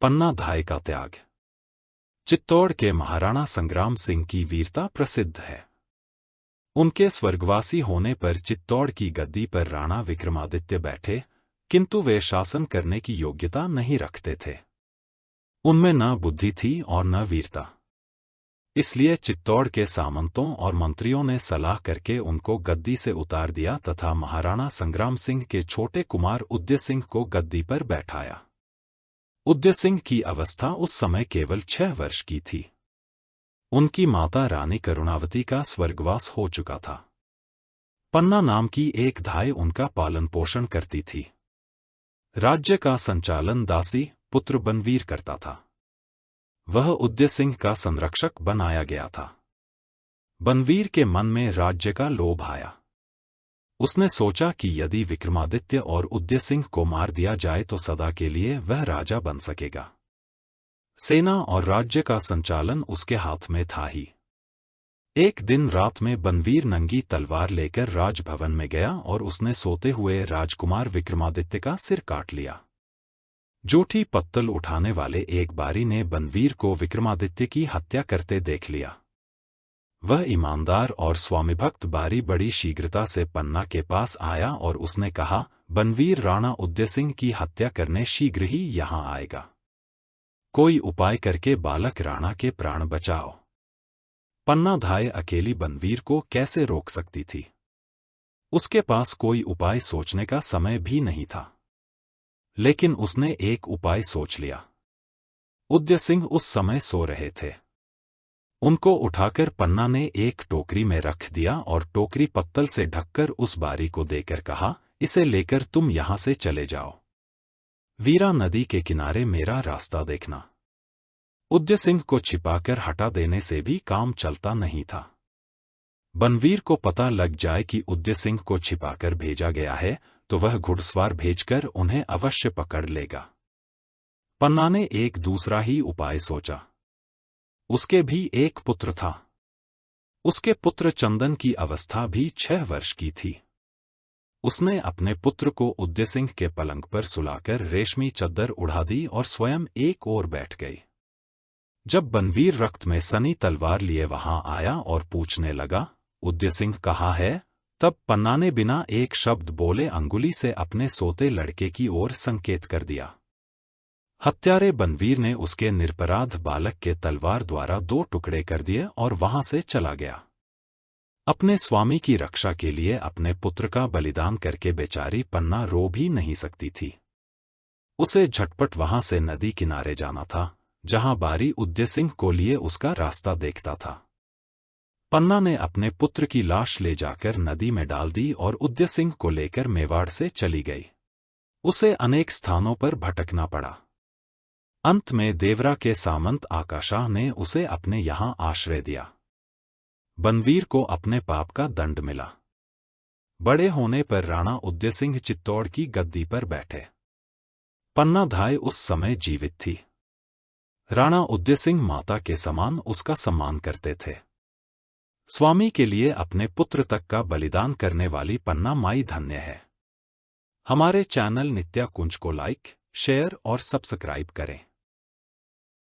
पन्ना धाय का त्याग। चित्तौड़ के महाराणा संग्राम सिंह की वीरता प्रसिद्ध है। उनके स्वर्गवासी होने पर चित्तौड़ की गद्दी पर राणा विक्रमादित्य बैठे, किंतु वे शासन करने की योग्यता नहीं रखते थे। उनमें न बुद्धि थी और न वीरता। इसलिए चित्तौड़ के सामंतों और मंत्रियों ने सलाह करके उनको गद्दी से उतार दिया तथा महाराणा संग्राम सिंह के छोटे कुमार उदय सिंह को गद्दी पर बैठाया। उदय सिंह की अवस्था उस समय केवल 6 वर्ष की थी। उनकी माता रानी करुणावती का स्वर्गवास हो चुका था। पन्ना नाम की एक धाय उनका पालन पोषण करती थी। राज्य का संचालन दासी पुत्र बनवीर करता था। वह उदय सिंह का संरक्षक बनाया गया था। बनवीर के मन में राज्य का लोभ आया। उसने सोचा कि यदि विक्रमादित्य और उदय सिंह को मार दिया जाए तो सदा के लिए वह राजा बन सकेगा। सेना और राज्य का संचालन उसके हाथ में था ही। एक दिन रात में बनवीर नंगी तलवार लेकर राजभवन में गया और उसने सोते हुए राजकुमार विक्रमादित्य का सिर काट लिया। जूठी पत्तल उठाने वाले एक बारी ने बनवीर को विक्रमादित्य की हत्या करते देख लिया। वह ईमानदार और स्वामिभक्त बारी बड़ी शीघ्रता से पन्ना के पास आया और उसने कहा, बनवीर राणा उदय सिंह की हत्या करने शीघ्र ही यहाँ आएगा। कोई उपाय करके बालक राणा के प्राण बचाओ। पन्ना धाय अकेली बनवीर को कैसे रोक सकती थी? उसके पास कोई उपाय सोचने का समय भी नहीं था। लेकिन उसने एक उपाय सोच लिया। उदय सिंह उस समय सो रहे थे। उनको उठाकर पन्ना ने एक टोकरी में रख दिया और टोकरी पत्तल से ढककर उस बारी को देकर कहा, इसे लेकर तुम यहां से चले जाओ। वीरा नदी के किनारे मेरा रास्ता देखना। उदय सिंह को छिपाकर हटा देने से भी काम चलता नहीं था। बनवीर को पता लग जाए कि उदय सिंह को छिपाकर भेजा गया है तो वह घुड़सवार भेजकर उन्हें अवश्य पकड़ लेगा। पन्ना ने एक दूसरा ही उपाय सोचा। उसके भी एक पुत्र था। उसके पुत्र चंदन की अवस्था भी 6 वर्ष की थी। उसने अपने पुत्र को उदय सिंह के पलंग पर सुलाकर रेशमी चद्दर उड़ा दी और स्वयं एक ओर बैठ गई। जब बनवीर रक्त में सनी तलवार लिए वहां आया और पूछने लगा, उदय सिंह कहाँ है, तब पन्ना ने बिना एक शब्द बोले अंगुली से अपने सोते लड़के की ओर संकेत कर दिया। हत्यारे बनवीर ने उसके निरपराध बालक के तलवार द्वारा 2 टुकड़े कर दिए और वहां से चला गया। अपने स्वामी की रक्षा के लिए अपने पुत्र का बलिदान करके बेचारी पन्ना रो भी नहीं सकती थी। उसे झटपट वहां से नदी किनारे जाना था, जहां बारी उदय सिंह को लिए उसका रास्ता देखता था। पन्ना ने अपने पुत्र की लाश ले जाकर नदी में डाल दी और उदय सिंह को लेकर मेवाड़ से चली गई। उसे अनेक स्थानों पर भटकना पड़ा। अंत में देवरा के सामंत आकाशाह ने उसे अपने यहां आश्रय दिया। बनवीर को अपने पाप का दंड मिला। बड़े होने पर राणा उदय सिंह चित्तौड़ की गद्दी पर बैठे। पन्ना धाय उस समय जीवित थी। राणा उदय सिंह माता के समान उसका सम्मान करते थे। स्वामी के लिए अपने पुत्र तक का बलिदान करने वाली पन्ना माई धन्य है। हमारे चैनल नित्या कुंज को लाइक, शेयर और सब्सक्राइब करें।